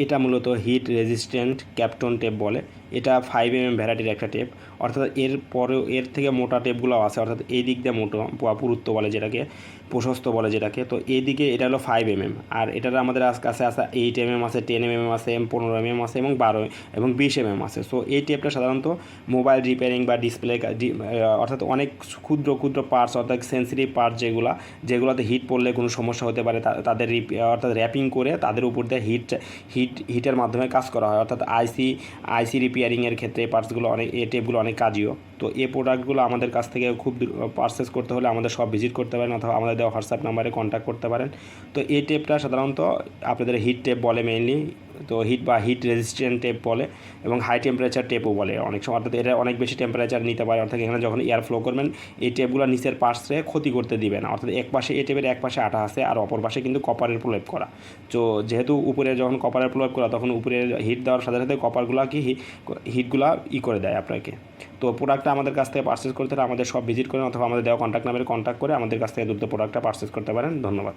এটা মূলত hit resistant ক্যাপটন tape বলে। এটা 5 mm ভ্যারাইটির একটা টেপ, অর্থাৎ এর পরেও এর থেকে মোটা টেপগুলো আছে, অর্থাৎ এই দিক দিয়ে মোটো পুরুত্ব বলে যেটাকে, প্রশস্ত বলে যেটাকে। তো এই দিকে এটা হলো 5 mm, আর এটার আমাদের কাছে আছে 8 mm আছে, 10 mm আছে, 15 mm আছে এবং 12 এবং 20 mm আছে। সো এই টেপটা সাধারণত মোবাইল রিপেয়ারিং বা ডিসপ্লে অর্থাৎ অনেক ক্ষুদ্র ক্ষুদ্র পার্টস, অর্থাৎ সেন্সিটিভ পার্টস যেগুলোতে হিট পড়লে কোনো সমস্যা হতে পারে, তাদের অর্থাৎ র্যাপিং করে তাদের উপর দিয়ে হিটের মাধ্যমে কাজ করা হয়। অর্থাৎ আইসি রিপেয়ারিংয়ের ক্ষেত্রে এই পার্টসগুলো এই টেপগুলো অনেক কাজীয়। তো এই প্রোডাক্টগুলো আমাদের কাছ থেকে খুব পারচেস করতে হলে আমাদের সব ভিজিট করতে পারেন, অথবা আমাদের দেওয়া হোয়াটসঅ্যাপ নাম্বারে কন্ট্যাক্ট করতে পারেন। তো এই টেপটা সাধারণত আপনাদের হিট টেপ বলে মেইনলি, তো হিট রেজিস্ট্যান্ট টেপ বলে, এবং হাই টেম্পারেচার টেপও বলে অনেক সময়। অর্থাৎ এটা অনেক বেশি টেম্পারেচার নিতে পারে, অর্থাৎ এখানে যখন এয়ার ফ্লো করবেন এই টেপগুলো নিচের পাশে ক্ষতি করতে দিবে না। অর্থাৎ এক পাশে এই টেপের এক পাশে আঠা আছে আর অপর পাশে কিন্তু কপারের প্রলেপ করা। তো যেহেতু উপরে যখন কপারের প্রলেপ করা, তখন উপরে হিট দেওয়ার সাথে সাথে কপারগুলো হিটগুলা করে দেয় আপনাকে। তো প্রোডাক্টটা আমাদের কাছ থেকে পারচেস করতে হলে আমাদের সব ভিজিট করেন, অথবা আমাদের দেওয়া কন্ট্যাক্ট নাম্বারে কন্ট্যাক্ট করে আমাদের কাছ থেকে দ্রুত প্রোডাক্টটা পারচেস করতে পারেন। ধন্যবাদ।